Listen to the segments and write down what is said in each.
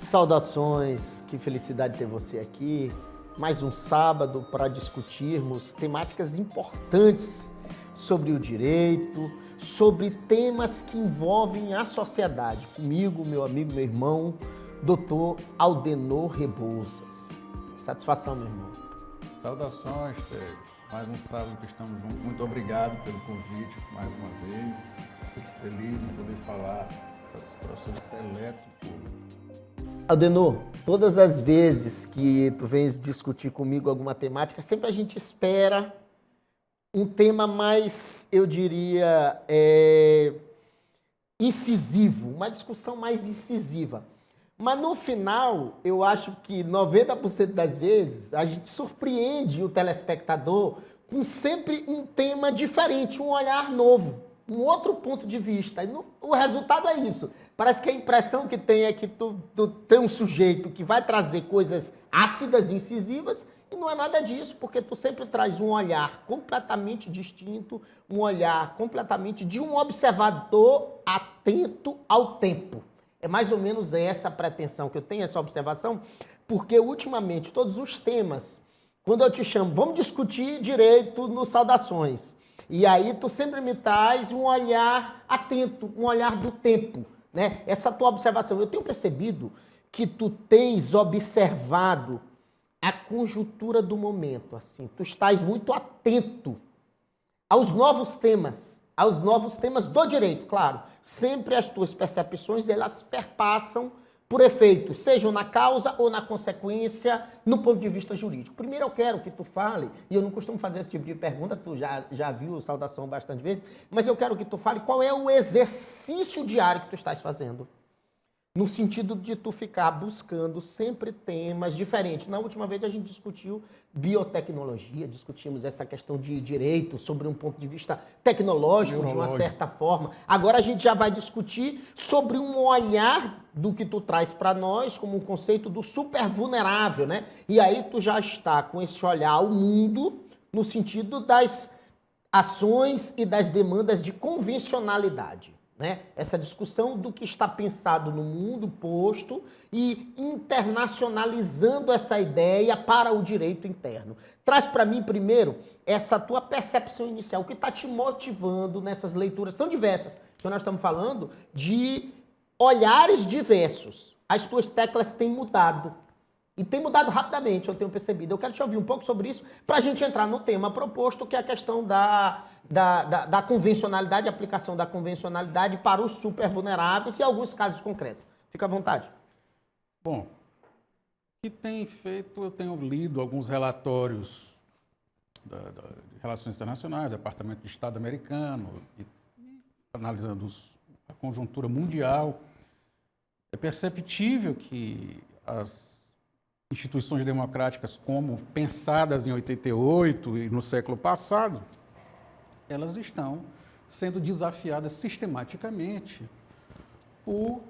Saudações, que felicidade ter você aqui. Mais um sábado para discutirmos temáticas importantes sobre o direito, sobre temas que envolvem a sociedade. Comigo, meu amigo, meu irmão, Dr. Aldenor Rebouças. Satisfação, meu irmão. Saudações, Pedro. Mais um sábado que estamos juntos. Muito obrigado pelo convite mais uma vez. Fico feliz em poder falar para o seu seleto público. Aldenor, todas as vezes que tu vens discutir comigo alguma temática, sempre a gente espera um tema mais, eu diria, incisivo, uma discussão mais incisiva. Mas no final, eu acho que 90% das vezes a gente surpreende o telespectador com sempre um tema diferente, um olhar novo, um outro ponto de vista. E o resultado é isso. Parece que a impressão que tem é que tu tem um sujeito que vai trazer coisas ácidas, incisivas, e não é nada disso, porque tu sempre traz um olhar completamente distinto, um olhar completamente de um observador atento ao tempo. É mais ou menos essa a pretensão que eu tenho, essa observação, porque ultimamente todos os temas, quando eu te chamo, vamos discutir direito nos Saudações, e aí tu sempre me traz um olhar atento, um olhar do tempo, né? Essa tua observação, eu tenho percebido que tu tens observado a conjuntura do momento, assim, tu estás muito atento aos novos temas do direito, claro. Sempre as tuas percepções, elas perpassam por efeitos, sejam na causa ou na consequência, no ponto de vista jurídico. Primeiro eu quero que tu fale, e eu não costumo fazer esse tipo de pergunta, tu já viu Saudação bastante vezes, mas eu quero que tu fale qual é o exercício diário que tu estás fazendo. No sentido de tu ficar buscando sempre temas diferentes. Na última vez a gente discutiu biotecnologia, discutimos essa questão de direito sobre um ponto de vista tecnológico, de uma certa forma. Agora a gente já vai discutir sobre um olhar do que tu traz para nós como um conceito do super vulnerável, né? E aí tu já está com esse olhar ao mundo no sentido das ações e das demandas de convencionalidade. Né? Essa discussão do que está pensado no mundo posto e internacionalizando essa ideia para o direito interno. Traz para mim, primeiro, essa tua percepção inicial, o que está te motivando nessas leituras tão diversas, que nós estamos falando de olhares diversos. As tuas teclas têm mudado. E tem mudado rapidamente, eu tenho percebido. Eu quero te ouvir um pouco sobre isso para a gente entrar no tema proposto, que é a questão da convencionalidade, a aplicação da convencionalidade para os supervulneráveis e alguns casos concretos. Fica à vontade. Bom, o que tem feito, eu tenho lido alguns relatórios de relações internacionais, Departamento de Estado americano, e analisando a conjuntura mundial. É perceptível que as instituições democráticas como pensadas em 88 e no século passado, elas estão sendo desafiadas sistematicamente por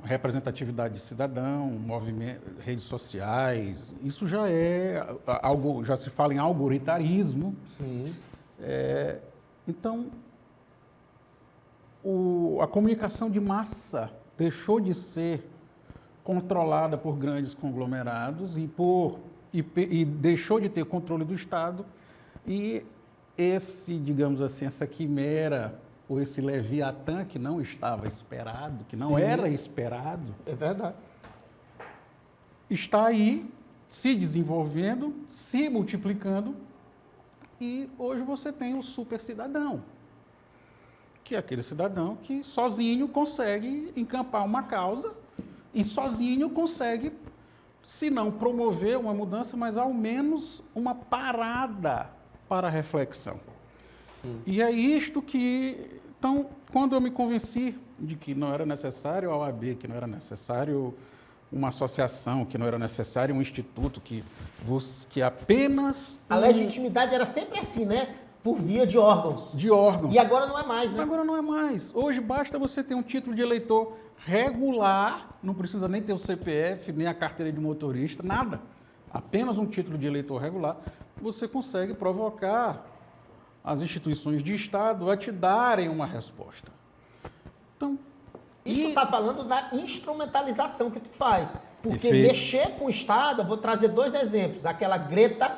representatividade de cidadão, movimento, redes sociais. Isso já é algo, já se fala em algoritmarismo. Sim. Então, a comunicação de massa deixou de ser controlada por grandes conglomerados e deixou de ter controle do Estado, e digamos assim, essa quimera ou esse Leviatã que não estava esperado, que não era esperado, é verdade, está aí se desenvolvendo, se multiplicando, e hoje você tem o super cidadão, que é aquele cidadão que sozinho consegue encampar uma causa e sozinho consegue, se não promover uma mudança, mas ao menos uma parada para a reflexão. Sim. E é isto que... Então, quando eu me convenci de que não era necessário a OAB, que não era necessário uma associação, que não era necessário um instituto, que apenas... A legitimidade era sempre assim, né? Por via de órgãos. De órgãos. E agora não é mais, né? Agora não é mais. Hoje basta você ter um título de eleitor regular, não precisa nem ter o CPF, nem a carteira de motorista, nada. Apenas um título de eleitor regular, você consegue provocar as instituições de Estado a te darem uma resposta. Então, Isso tu tá falando da instrumentalização que tu faz. Porque Perfeito. mexer com o Estado, eu vou trazer 2 exemplos. Aquela Greta,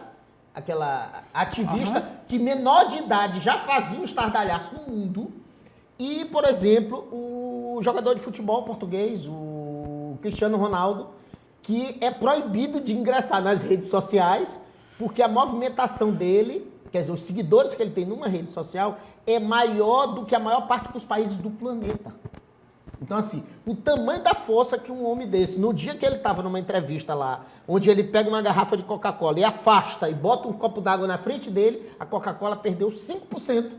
aquela ativista que menor de idade já fazia um estardalhaço no mundo. E, por exemplo, o jogador de futebol português, o Cristiano Ronaldo, que é proibido de ingressar nas redes sociais, porque a movimentação dele, quer dizer, os seguidores que ele tem numa rede social, é maior do que a maior parte dos países do planeta. Então, assim, o tamanho da força que um homem desse, no dia que ele estava numa entrevista lá, onde ele pega uma garrafa de Coca-Cola e afasta e bota um copo d'água na frente dele, a Coca-Cola perdeu 5%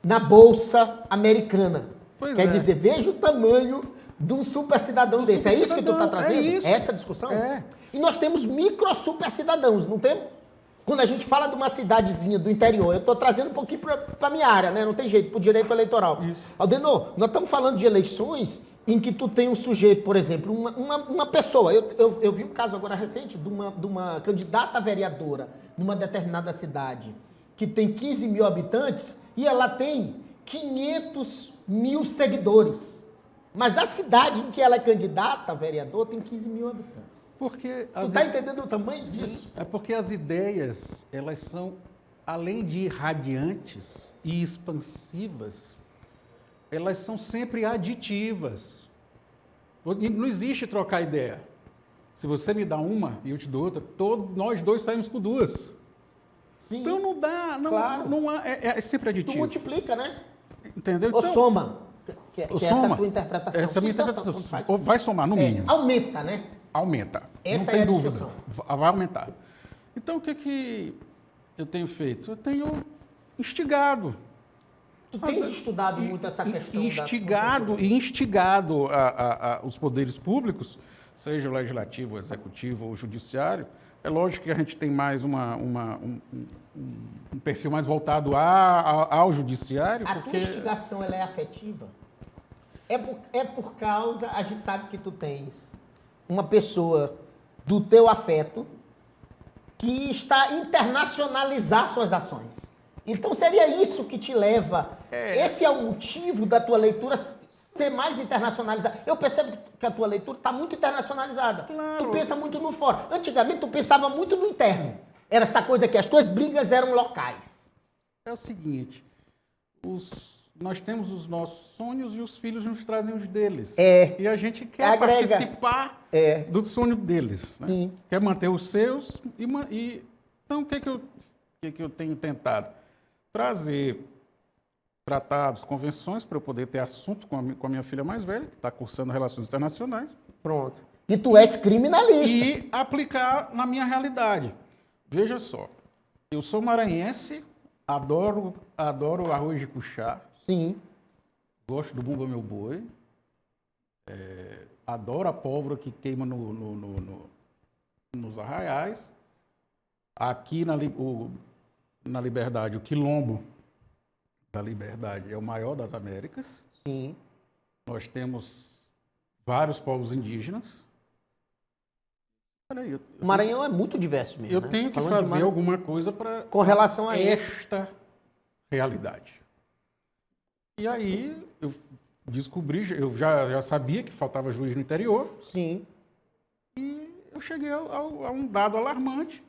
na bolsa americana. Pois Quer é. dizer, veja o tamanho de um super cidadão desse. É isso que tu está supercidadão, trazendo? é isso. Essa discussão? É. E nós temos micro super cidadãos, não temos? Quando a gente fala de uma cidadezinha do interior, eu estou trazendo um pouquinho para a minha área, né? Não tem jeito, para o direito eleitoral. Isso. Aldenor, nós estamos falando de eleições em que tu tem um sujeito, por exemplo, uma pessoa. Eu vi um caso agora recente de uma candidata a vereadora numa determinada cidade que tem 15 mil habitantes e ela tem 500 mil seguidores. Mas a cidade em que ela é candidata a vereador tem 15 mil habitantes. Porque Tu está entendendo o tamanho disso? É porque as ideias, elas são, além de irradiantes e expansivas, elas são sempre aditivas. Não existe trocar ideia. Se você me dá uma e eu te dou outra, nós dois saímos com 2. Sim. Então não dá, Claro. não há, é sempre Tu aditivo. multiplica, né? Entendeu? Ou soma. Que ou essa é soma. a tua interpretação. Essa é a minha Sim, então, interpretação. tanto faz. Ou vai somar, no mínimo. Aumenta, né? Aumenta. Essa não é tem a dúvida. discussão. Vai aumentar. Então, o que eu tenho feito? Eu tenho instigado. Tu tens estudado muito essa questão instigado os poderes públicos, seja o legislativo, o executivo ou o judiciário. É lógico que a gente tem mais um perfil mais voltado ao judiciário. A porque tua instigação, ela é afetiva? É por causa, a gente sabe que tu tens uma pessoa do teu afeto que está a internacionalizar suas ações. Então seria isso que te leva, esse é o motivo da tua leitura ser mais internacionalizada. Eu percebo que a tua leitura está muito internacionalizada. Claro. Tu pensa muito no fora. Antigamente tu pensava muito no interno. Era essa coisa que as tuas brigas eram locais. É o seguinte, nós temos os nossos sonhos e os filhos nos trazem os deles. E a gente quer Agrega. participar do sonho deles. Né? Sim. Quer manter os seus. Então, o que eu tenho tentado? Trazer tratados, convenções, para eu poder ter assunto com a minha filha mais velha, que está cursando Relações Internacionais, Pronto. E tu és criminalista. e aplicar na minha realidade. Veja só, eu sou maranhense, adoro arroz de cuchá, Sim. gosto do bumba meu boi, adoro a pólvora que queima nos arraiais. Aqui na Liberdade, o quilombo da Liberdade é o maior das Américas. Sim. Nós temos vários povos indígenas. Peraí, O Maranhão é muito diverso mesmo. eu né? tenho que Falando de fazer alguma coisa para com relação a isso. esta realidade. E aí eu descobri, eu já sabia que faltava juiz no interior, Sim. e eu cheguei a um dado alarmante: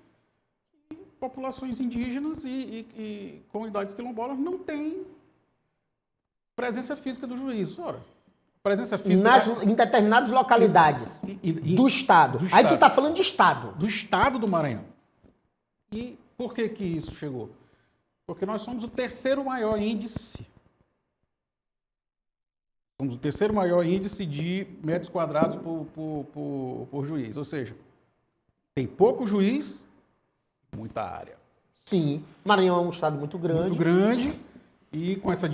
que populações indígenas e comunidades quilombolas não têm presença física do juiz. Ora, presença física Em determinadas localidades do Estado. Aí tu tá falando de Estado. do Estado do Maranhão. E por que isso chegou? Porque nós somos o terceiro maior índice. Somos o terceiro maior índice de metros quadrados por juiz. Ou seja, tem pouco juiz, muita área. Sim. Maranhão é um estado muito grande. Muito grande, e com essa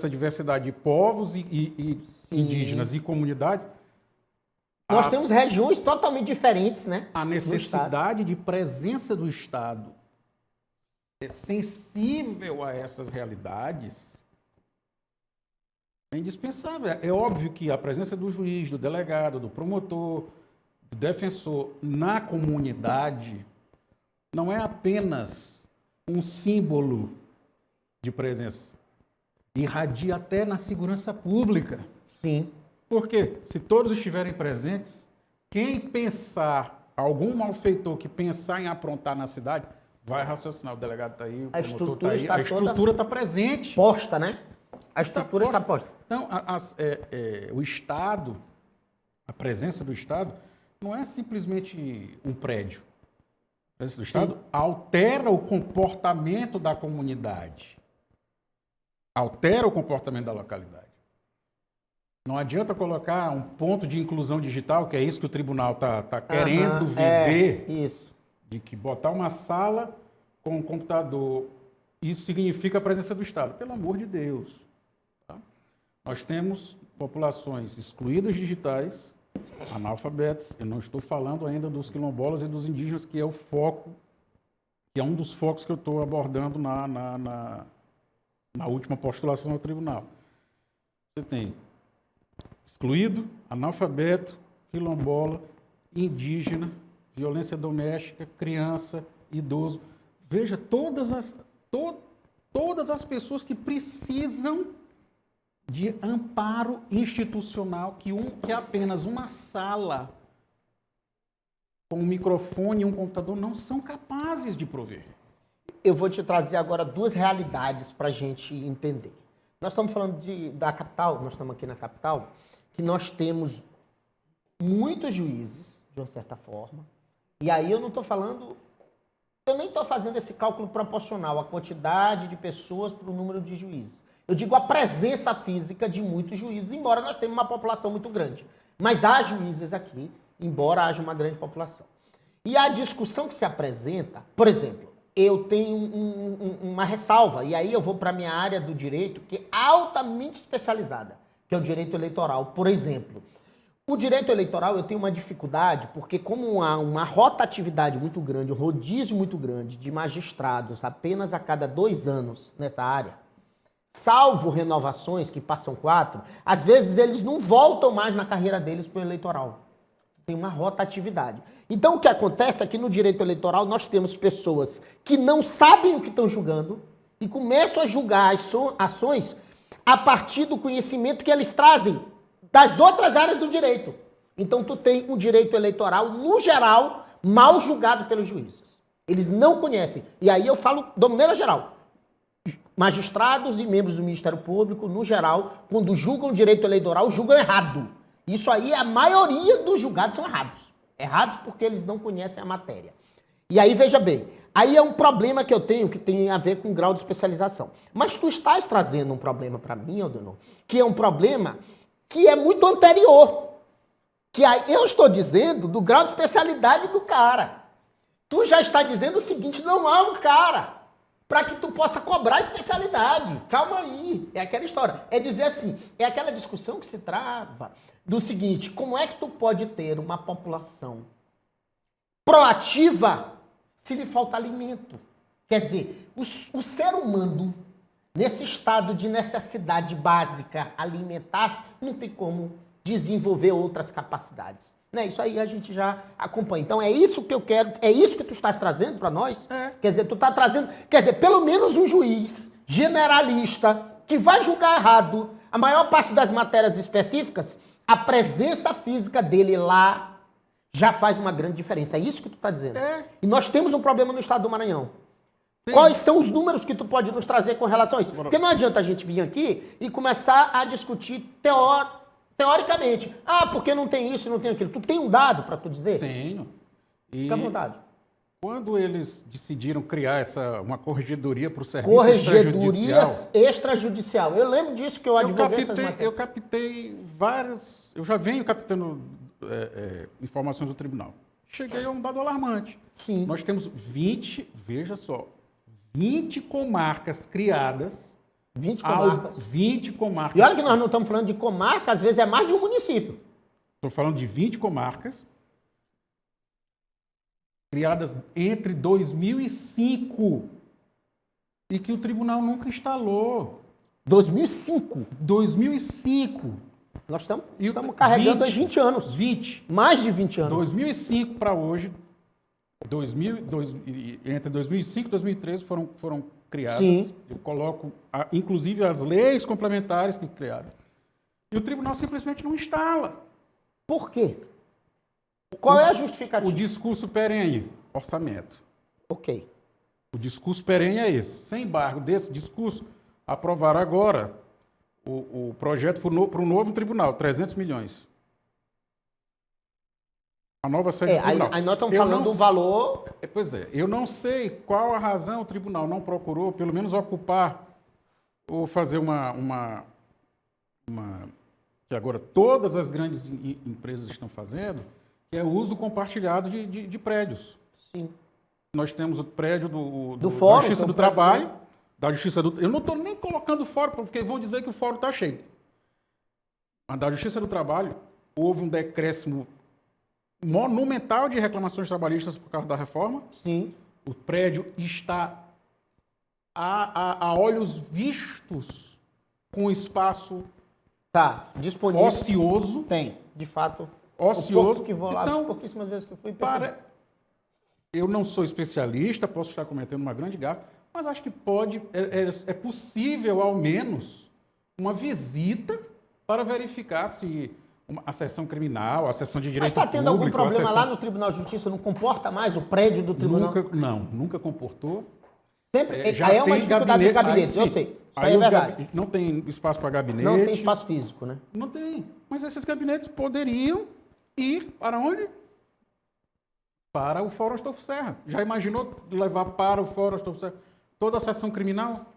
diversidade de povos e indígenas e comunidades, Nós temos regiões totalmente diferentes, né? a necessidade de presença do Estado sensível a essas realidades é indispensável. É óbvio que a presença do juiz, do delegado, do promotor, do defensor na comunidade não é apenas um símbolo de presença. irradia até na segurança pública. Sim. Porque se todos estiverem presentes, quem pensar, algum malfeitor que pensar em aprontar na cidade, vai raciocinar. O delegado está aí, o promotor está aí, a estrutura está presente. Posta, né? A estrutura está posta. Então, o Estado, a presença do Estado, não é simplesmente um prédio. A presença do Estado altera o comportamento da comunidade. Altera o comportamento da localidade. Não adianta colocar um ponto de inclusão digital, que é isso que o tribunal está querendo vender. Isso. De que botar uma sala com um computador, isso significa a presença do Estado. Pelo amor de Deus. Tá? Nós temos populações excluídas digitais, analfabetas. Eu não estou falando ainda dos quilombolas e dos indígenas, que é o foco, que é um dos focos que eu estou abordando na última postulação ao tribunal. Você tem excluído, analfabeto, quilombola, indígena, violência doméstica, criança, idoso. Veja, todas as pessoas que precisam de amparo institucional que apenas uma sala com um microfone e um computador não são capazes de prover. Eu vou te trazer agora duas realidades para a gente entender. Nós estamos falando da capital, nós estamos aqui na capital, que nós temos muitos juízes, de uma certa forma, e aí eu não estou falando, eu nem estou fazendo esse cálculo proporcional, a quantidade de pessoas para o número de juízes. Eu digo a presença física de muitos juízes, embora nós tenhamos uma população muito grande. Mas há juízes aqui, embora haja uma grande população. E a discussão que se apresenta, por exemplo, eu tenho uma ressalva, e aí eu vou para a minha área do direito, que é altamente especializada, que é o direito eleitoral, por exemplo. O direito eleitoral eu tenho uma dificuldade, porque como há uma rotatividade muito grande, um rodízio muito grande de magistrados apenas a cada 2 anos nessa área, salvo renovações que passam 4, às vezes eles não voltam mais na carreira deles para o eleitoral. Tem uma rotatividade. Então o que acontece é que no direito eleitoral nós temos pessoas que não sabem o que estão julgando e começam a julgar as ações a partir do conhecimento que eles trazem das outras áreas do direito. Então tu tem um direito eleitoral, no geral, mal julgado pelos juízes. Eles não conhecem. E aí eu falo de maneira geral. Magistrados e membros do Ministério Público, no geral, quando julgam o direito eleitoral, julgam errado. Isso aí, a maioria dos julgados são errados. Errados porque eles não conhecem a matéria. E aí, veja bem, aí é um problema que eu tenho, que tem a ver com o grau de especialização. Mas tu estás trazendo um problema para mim, Aldenor, que é um problema que é muito anterior. Que aí eu estou dizendo do grau de especialidade do cara. Tu já está dizendo o seguinte, não há um cara para que tu possa cobrar especialidade. Calma aí, é aquela história. É dizer assim, é aquela discussão que se trava do seguinte, como é que tu pode ter uma população proativa se lhe falta alimento? Quer dizer, o ser humano, nesse estado de necessidade básica alimentar, não tem como desenvolver outras capacidades. Né? Isso aí a gente já acompanha. Então é isso que eu quero, é isso que tu estás trazendo para nós? Quer dizer, tu está trazendo, quer dizer, pelo menos um juiz generalista que vai julgar errado a maior parte das matérias específicas, a presença física dele lá já faz uma grande diferença. É isso que tu está dizendo. E nós temos um problema no estado do Maranhão. Sim. Quais são os números que tu pode nos trazer com relação a isso? Porque não adianta a gente vir aqui e começar a discutir teoricamente. Ah, porque não tem isso, não tem aquilo. Tu tem um dado para tu dizer? Tenho. Fica à vontade. Quando eles decidiram criar uma corregedoria para o serviço extrajudicial. Eu lembro disso que eu advoguei essas matérias. Eu captei várias... Eu já venho captando informações do tribunal. Cheguei a um dado alarmante. Sim. Nós temos 20, veja só, 20 comarcas criadas. 20 comarcas. 20 comarcas. E olha que nós não estamos falando de comarca, às vezes é mais de um município. Estou falando de 20 comarcas criadas entre 2005 e que o tribunal nunca instalou. 2005? 2005. Nós estamos carregando 20 anos. 20. Mais de 20 anos. 2005 para hoje, entre 2005 e 2013 foram criadas. Sim. Eu coloco, inclusive, as leis complementares que criaram. E o tribunal simplesmente não instala. Por quê? Qual é a O justificativa? discurso perene, orçamento. Ok. O discurso perene é esse. Sem embargo, desse discurso, aprovar agora o projeto para o novo tribunal, 300 milhões. A nova sede do tribunal. Aí nós estamos Eu falando não do valor... Pois é, eu não sei qual a razão o tribunal não procurou, pelo menos ocupar ou fazer que agora todas as grandes empresas estão fazendo, que é o uso compartilhado de prédios. Sim. Nós temos o prédio Do Fórum, da Justiça então, do Trabalho, da Justiça do... Eu não estou nem colocando o Fórum, porque vão dizer que o Fórum está cheio. Mas da Justiça do Trabalho, houve um decréscimo monumental de reclamações trabalhistas por causa da reforma. Sim. O prédio está a olhos vistos com espaço Tá, disponível. ocioso. Tem, de fato. Ocioso. O pouco que vou lá, Então, as pouquíssimas vezes que eu fui, percebi. Eu não sou especialista, posso estar cometendo uma grande gafe, mas acho que é possível, ao menos, uma visita para verificar se a seção criminal, a seção de direito Mas está tendo algum público, problema lá no Tribunal de Justiça? Não comporta mais o prédio do tribunal? Nunca comportou. Sempre, Já aí é uma tem dificuldade dos gabinetes, aí, eu sim. sei. Isso Aí aí é os verdade. Não tem espaço para gabinete. Não tem espaço físico, né? Não tem. Mas esses gabinetes poderiam ir para onde? Para o Fórum Astolfo Serra. Já imaginou levar para o Fórum Astolfo Serra toda a seção criminal?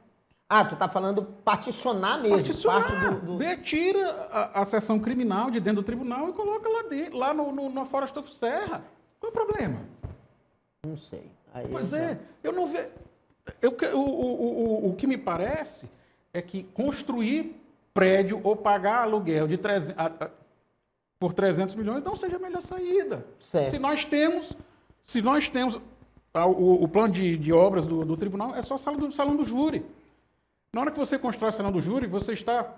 Ah, tu tá falando particionar mesmo. Particionar. Parte Tira a seção criminal de dentro do tribunal e coloca lá no Fórum Astolfo Serra. Qual é o problema? Não sei. Aí Pois já- é, eu não vejo. O que me parece é que construir prédio ou pagar aluguel de por 300 milhões não seja a melhor saída. Certo. Se nós temos o plano de obras do tribunal, é só salão do júri. Na hora que você constrói o salão do júri, você está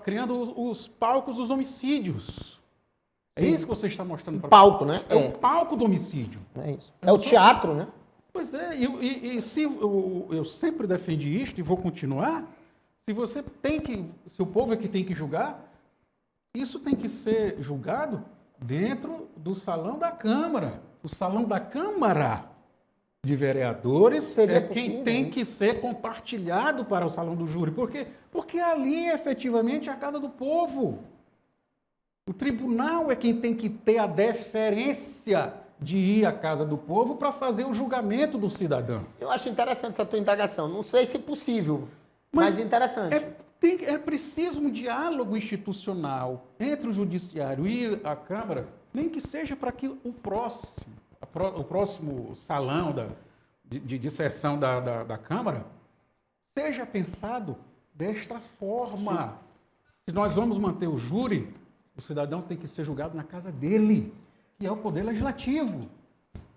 criando os palcos dos homicídios. É isso que você está mostrando para Palco, né? É o palco do homicídio. É isso. É o teatro, né? Pois é, e se eu sempre defendi isto e vou continuar, se o povo é que tem que julgar, isso tem que ser julgado dentro do salão da Câmara. O salão da Câmara de Vereadores Seria é quem possível, tem né? que ser compartilhado para o salão do júri. Por quê? Porque ali, efetivamente, é a casa do povo. O tribunal é quem tem que ter a deferência de ir à casa do povo para fazer o julgamento do cidadão. Eu acho interessante essa tua indagação. Não sei se possível, mas interessante. É preciso um diálogo institucional entre o judiciário e a Câmara, nem que seja para que o próximo salão de sessão da Câmara seja pensado desta forma. Se nós vamos manter o júri, o cidadão tem que ser julgado na casa dele, que é o Poder Legislativo.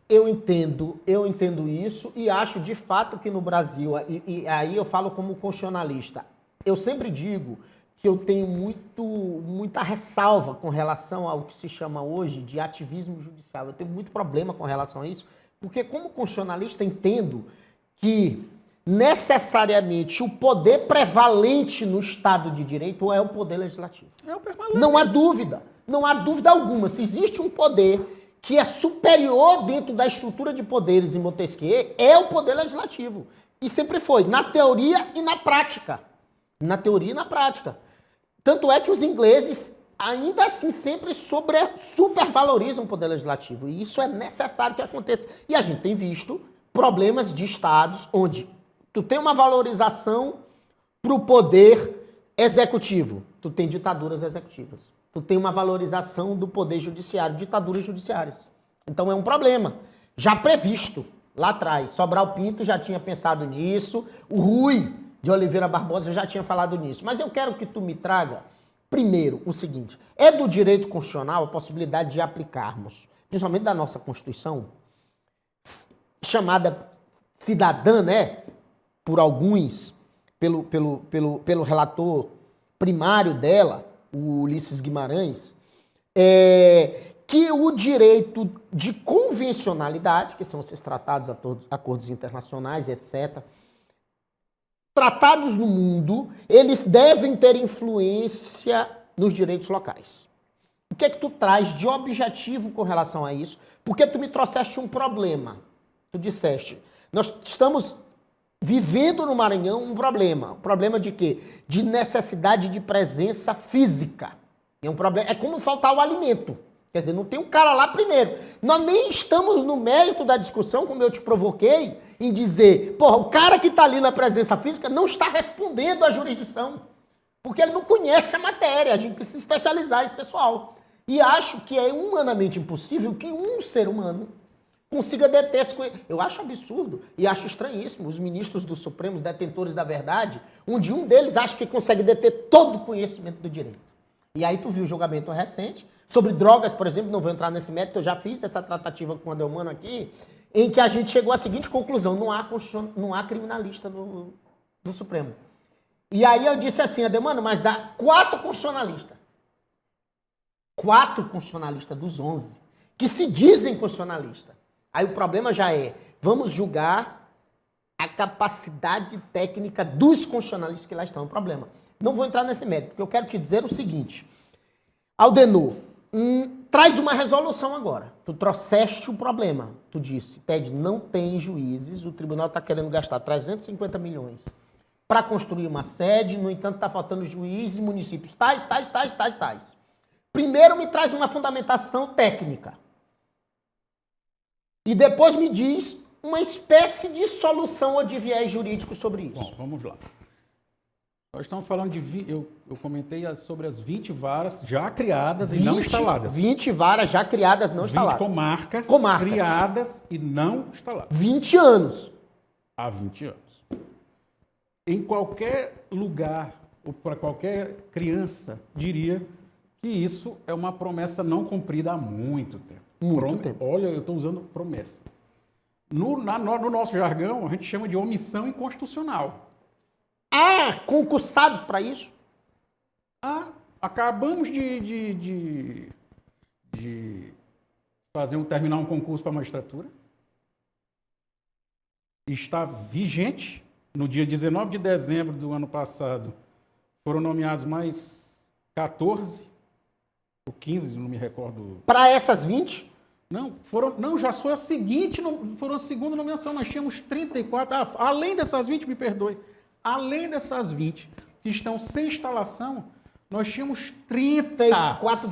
Eu entendo isso e acho de fato que no Brasil, e aí eu falo como constitucionalista, eu sempre digo que eu tenho muita ressalva com relação ao que se chama hoje de ativismo judicial. Eu tenho muito problema com relação a isso, porque como constitucionalista entendo que necessariamente o poder prevalente no Estado de Direito é o Poder Legislativo. É o permanente. Não há dúvida alguma. Se existe um poder que é superior dentro da estrutura de poderes em Montesquieu, é o Poder Legislativo. E sempre foi, na teoria e na prática. Na teoria e na prática. Tanto é que os ingleses, ainda assim, sempre supervalorizam o Poder Legislativo. E isso é necessário que aconteça. E a gente tem visto problemas de estados onde tu tem uma valorização para o poder executivo. Tu tem ditaduras executivas. Tu tem uma valorização do poder judiciário, ditaduras judiciárias. Então é um problema. Já previsto lá atrás. Sobral Pinto já tinha pensado nisso. O Rui de Oliveira Barbosa já tinha falado nisso. Mas eu quero que tu me traga, primeiro, o seguinte. É do direito constitucional a possibilidade de aplicarmos, principalmente da nossa Constituição, chamada cidadã, né? Por alguns, pelo relator primário dela, o Ulisses Guimarães, que o direito de convencionalidade, que são esses tratados, acordos internacionais, etc., tratados no mundo, eles devem ter influência nos direitos locais. O que é que tu traz de objetivo com relação a isso? Porque tu me trouxeste um problema. Tu disseste, nós estamos vivendo no Maranhão um problema. Um problema de quê? De necessidade de presença física. É um problema, é como faltar o alimento. Quer dizer, não tem um cara lá primeiro. Nós nem estamos no mérito da discussão, como eu te provoquei, em dizer, porra, o cara que está ali na presença física não está respondendo à jurisdição. Porque ele não conhece a matéria. A gente precisa especializar esse pessoal. E acho que é humanamente impossível que um ser humano consiga deter esse conhecimento. Eu acho absurdo e acho estranhíssimo os ministros do Supremo, os detentores da verdade, onde um deles acha que consegue deter todo o conhecimento do direito. E aí tu viu o julgamento recente sobre drogas, por exemplo, não vou entrar nesse mérito, eu já fiz essa tratativa com o Adelmano aqui, em que a gente chegou à seguinte conclusão, não há criminalista no Supremo. E aí eu disse assim, Adelmano, mas há 4 constitucionalistas. 4 constitucionalistas dos 11, que se dizem constitucionalistas. Aí o problema já é, vamos julgar a capacidade técnica dos constitucionalistas que lá estão. É um problema. Não vou entrar nesse mérito, porque eu quero te dizer o seguinte. Aldenor, traz uma resolução agora. Tu trouxeste o problema. Tu disse, Ted, não tem juízes, o tribunal está querendo gastar 350 milhões para construir uma sede, no entanto está faltando juízes e municípios tais. Primeiro me traz uma fundamentação técnica. E depois me diz uma espécie de solução ou de viés jurídico sobre isso. Bom, vamos lá. Nós estamos falando de... Eu comentei sobre as 20 varas já criadas e não instaladas. 20 varas já criadas, não instaladas. 20 comarcas criadas e não instaladas. 20 anos. Há 20 anos. Em qualquer lugar, ou para qualquer criança, diria que isso é uma promessa não cumprida há muito tempo. Muito tempo. Olha, eu estou usando promessa. No nosso jargão, a gente chama de omissão inconstitucional. Há concursados para isso? Acabamos de terminar um concurso para a magistratura. Está vigente. No dia 19 de dezembro do ano passado, foram nomeados mais 14, ou 15, não me recordo. Para essas 20? Não, já foi a seguinte, foram a segunda nomeação, nós tínhamos 34, além dessas 20, me perdoe, além dessas 20 que estão sem instalação, nós tínhamos 34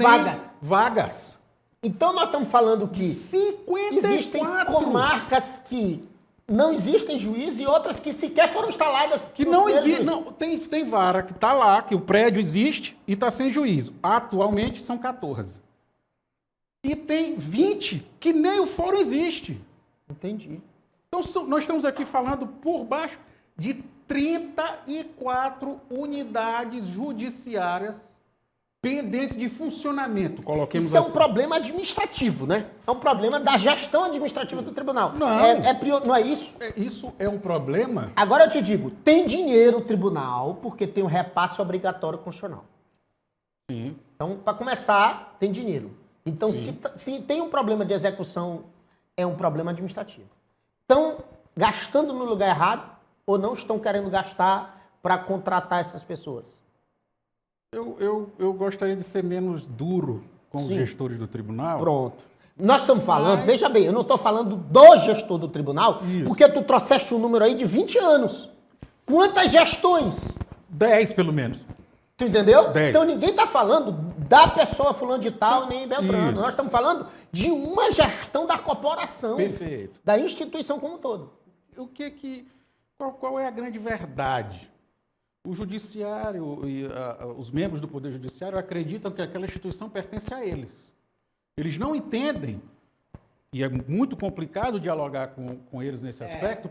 vagas. Então nós estamos falando que 54. Existem comarcas que não existem juízes e outras que sequer foram instaladas. Que não existe. Não, tem vara que está lá, que o prédio existe e está sem juízo. Atualmente são 14. E tem 20 que nem o fórum existe. Entendi. Então nós estamos aqui falando por baixo de 34 unidades judiciárias pendentes de funcionamento, coloquemos Isso assim. é um problema administrativo, né? É um problema da gestão administrativa do tribunal. Não. Não é isso? Isso é um problema? Agora eu te digo, tem dinheiro o tribunal porque tem um repasse obrigatório constitucional. Sim. Então, para começar, tem dinheiro. Então, se tem um problema de execução, é um problema administrativo. Estão gastando no lugar errado ou não estão querendo gastar para contratar essas pessoas? Eu gostaria de ser menos duro com os gestores do tribunal. Pronto. Nós estamos falando, veja bem, eu não estou falando do gestor do tribunal, porque tu trouxeste um número aí de 20 anos. Quantas gestões? 10, pelo menos. Tu entendeu? 10. Então ninguém está falando da pessoa fulano de tal, nem Beltrano. Isso. Nós estamos falando de uma gestão da corporação. Perfeito. Da instituição como um todo. Qual é a grande verdade? O judiciário e os membros do Poder Judiciário acreditam que aquela instituição pertence a eles. Eles não entendem, e é muito complicado dialogar com eles nesse aspecto,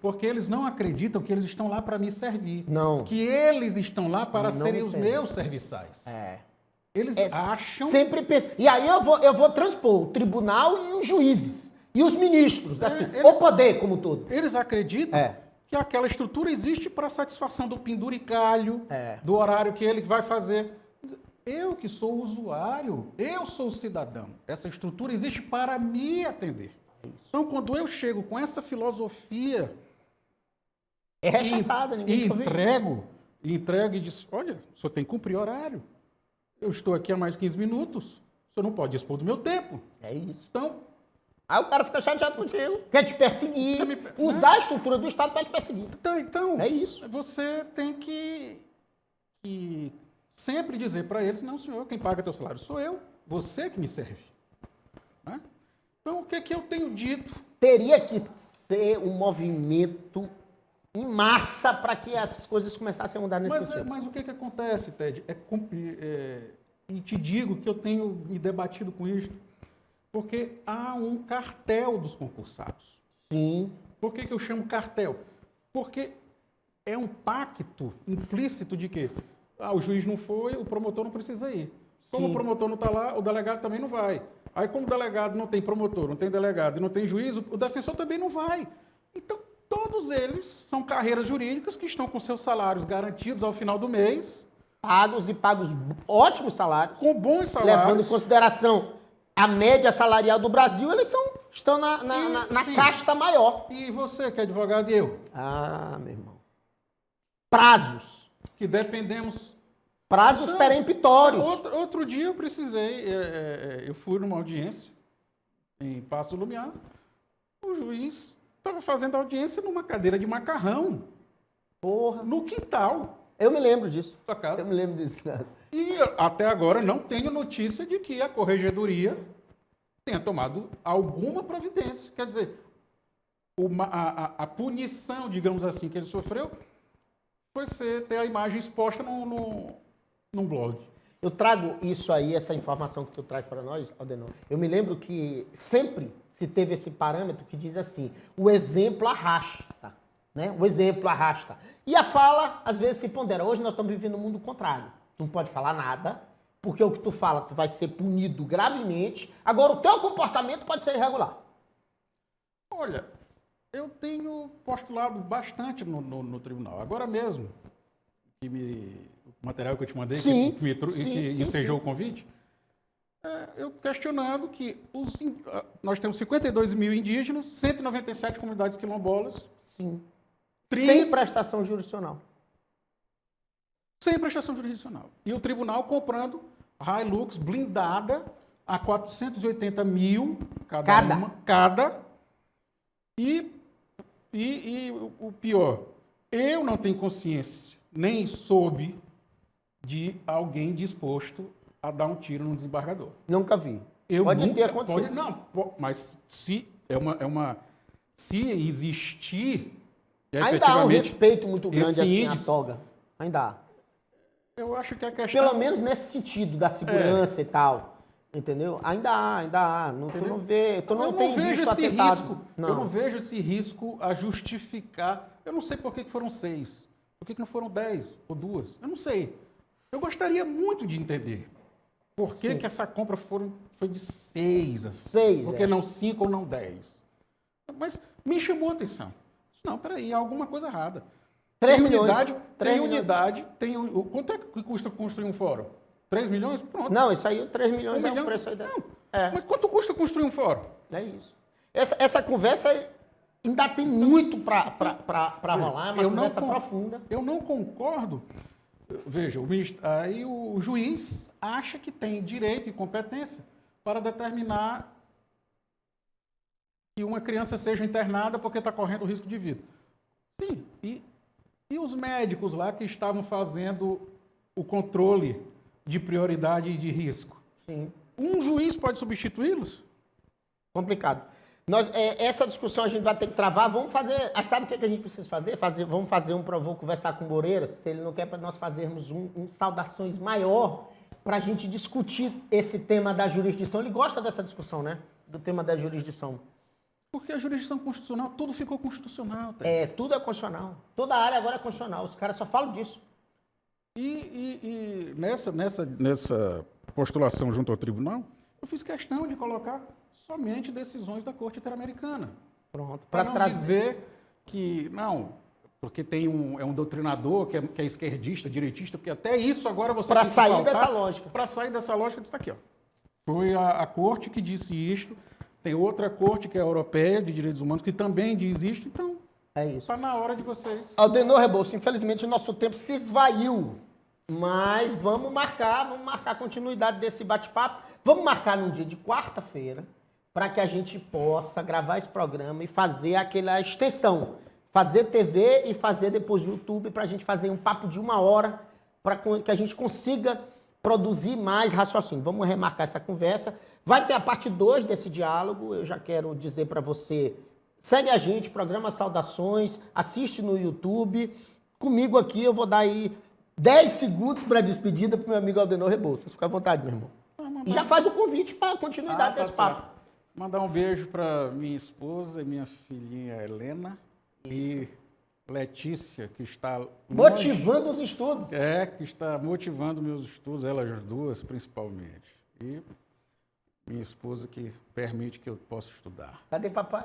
porque eles não acreditam que eles estão lá para me servir. Não. Que eles estão lá para serem os entendo. meus serviçais. É. Eles acham... Sempre pensam. E aí eu vou transpor o tribunal e os juízes. E os ministros, assim, o poder como um todo. Eles acreditam que aquela estrutura existe para satisfação do penduricalho, do horário que ele vai fazer. Eu que sou o usuário, eu sou o cidadão. Essa estrutura existe para me atender. Então, quando eu chego com essa filosofia É rechaçada, ninguém só vê isso. Entrego e diz, olha, o senhor tem que cumprir horário. Eu estou aqui há mais de 15 minutos, o senhor não pode dispor do meu tempo. É isso. Então, Aí o cara fica chateado contigo, quer te perseguir, usar a estrutura do Estado para te perseguir. Então, É isso. você tem que sempre dizer para eles, não, senhor, quem paga teu salário sou eu, você que me serve. Né? Então, o que é que eu tenho dito? Teria que ser um movimento em massa para que as coisas começassem a mudar nesse sentido. Mas o que acontece, Ted? E te digo que eu tenho me debatido com isso, porque há um cartel dos concursados. Sim. Por que eu chamo cartel? Porque é um pacto implícito de que o juiz não foi, o promotor não precisa ir. Como Sim. o promotor não está lá, o delegado também não vai. Aí, como o delegado não tem promotor, não tem delegado e não tem juiz, o defensor também não vai. Então, todos eles são carreiras jurídicas que estão com seus salários garantidos ao final do mês. Pagos e pagos ótimos salários. Com bons salários. Levando em consideração a média salarial do Brasil, eles estão na Sim. casta maior. E você, que é advogado, e eu? Ah, meu irmão. Prazos. Que dependemos... Prazos peremptórios. Outro dia eu precisei, eu fui numa audiência em Passo do Lumiar, o juiz estava fazendo audiência numa cadeira de macarrão, Porra. no quintal Eu me lembro disso. da casa. Eu me lembro disso. E até agora não tenho notícia de que a corregedoria tenha tomado alguma providência. Quer dizer, a punição, digamos assim, que ele sofreu foi ter a imagem exposta num blog. Eu trago isso aí, essa informação que tu traz para nós, Aldenor. Eu me lembro que sempre se teve esse parâmetro que diz assim, o exemplo arrasta, né? O exemplo arrasta. E a fala, às vezes, se pondera. Hoje nós estamos vivendo um mundo contrário. Tu não pode falar nada, porque o que tu fala, tu vai ser punido gravemente. Agora, o teu comportamento pode ser irregular. Olha, eu tenho postulado bastante no tribunal. Agora mesmo, o material que eu te mandei, Sim, que ensejou o convite, eu questionando que nós temos 52 mil indígenas, 197 comunidades quilombolas. Sim. 30... Sem prestação jurisdicional. Sem prestação jurisdicional. E o tribunal comprando Hilux blindada a 480 mil cada. E o pior, eu não tenho consciência, nem soube de alguém disposto a dar um tiro no desembargador. Nunca vi. Pode ter acontecido. Mas se se existir ainda há um respeito muito grande esse assim índice, à toga. Ainda há. Eu acho que a questão... Pelo menos nesse sentido da segurança e tal. Entendeu? Ainda há. Não, tu não vê. Tu não tem vejo visto esse atentado. risco. Não. Eu não vejo esse risco a justificar. Eu não sei por que foram 6. Por que não foram 10 ou 2? Eu não sei. Eu gostaria muito de entender por que essa compra foi de 6. Assim. 6. Por que não 5 ou não 10? Mas me chamou a atenção. Não, peraí, há alguma coisa errada. 3 milhões. Quanto é que custa construir um fórum? 3 milhões? Pronto. Não, isso aí, 3 milhões 1 é milhão? o preço aí. Não. Mas quanto custa construir um fórum? É isso. Essa conversa ainda tem muito para rolar, é uma conversa profunda. Eu não concordo. Veja, aí o juiz acha que tem direito e competência para determinar que uma criança seja internada porque está correndo risco de vida. Sim, e os médicos lá que estavam fazendo o controle de prioridade e de risco? Sim. Um juiz pode substituí-los? Complicado. Essa discussão a gente vai ter que travar. Vamos fazer. Sabe o que a gente precisa fazer? Vamos fazer vou conversar com o Moreiras, se ele não quer, para nós fazermos um saudações maior para a gente discutir esse tema da jurisdição. Ele gosta dessa discussão, né? Do tema da jurisdição. Porque a jurisdição constitucional, tudo ficou constitucional. Tá? Tudo é constitucional. Toda área agora é constitucional. Os caras só falam disso. E nessa postulação junto ao tribunal, eu fiz questão de colocar somente decisões da Corte Interamericana. Pronto. Para não dizer que, não, porque tem um doutrinador que é esquerdista, direitista, porque até isso agora você para tem que sair pautar. dessa lógica. Para sair dessa lógica, está aqui, ó. Foi a Corte que disse isto, tem outra Corte que é a Europeia de Direitos Humanos que também diz isto, então É isso. Está na hora de vocês. Aldenor Rebouças, infelizmente o nosso tempo se esvaiu, mas vamos marcar a continuidade desse bate-papo. Vamos marcar num dia de quarta-feira para que a gente possa gravar esse programa e fazer aquela extensão. Fazer TV e fazer depois YouTube para a gente fazer um papo de 1 hora para que a gente consiga produzir mais raciocínio. Vamos remarcar essa conversa. Vai ter a parte 2 desse diálogo. Eu já quero dizer para você, segue a gente, programa Saudações, assiste no YouTube. Comigo aqui eu vou dar aí 10 segundos para a despedida para o meu amigo Aldenor Rebouças. Fica à vontade, meu irmão. E já faz o convite para a continuidade desse papo. Mandar um beijo para minha esposa e minha filhinha Helena e Letícia, que está motivando os estudos. Que está motivando meus estudos, elas duas principalmente. E minha esposa que permite que eu possa estudar. Cadê papai?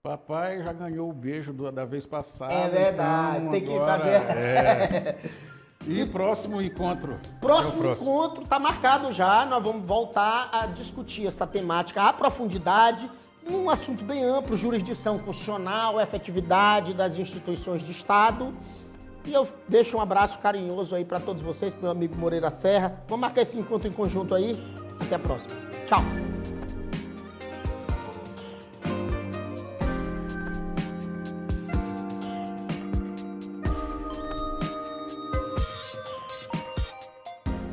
Papai já ganhou o beijo da vez passada. É verdade, então tem que agora, fazer. E próximo encontro? Próximo encontro está marcado já. Nós vamos voltar a discutir essa temática à profundidade, um assunto bem amplo, jurisdição constitucional, efetividade das instituições de Estado. E eu deixo um abraço carinhoso aí para todos vocês, pro meu amigo Moreira Serra. Vamos marcar esse encontro em conjunto aí. Até a próxima. Tchau.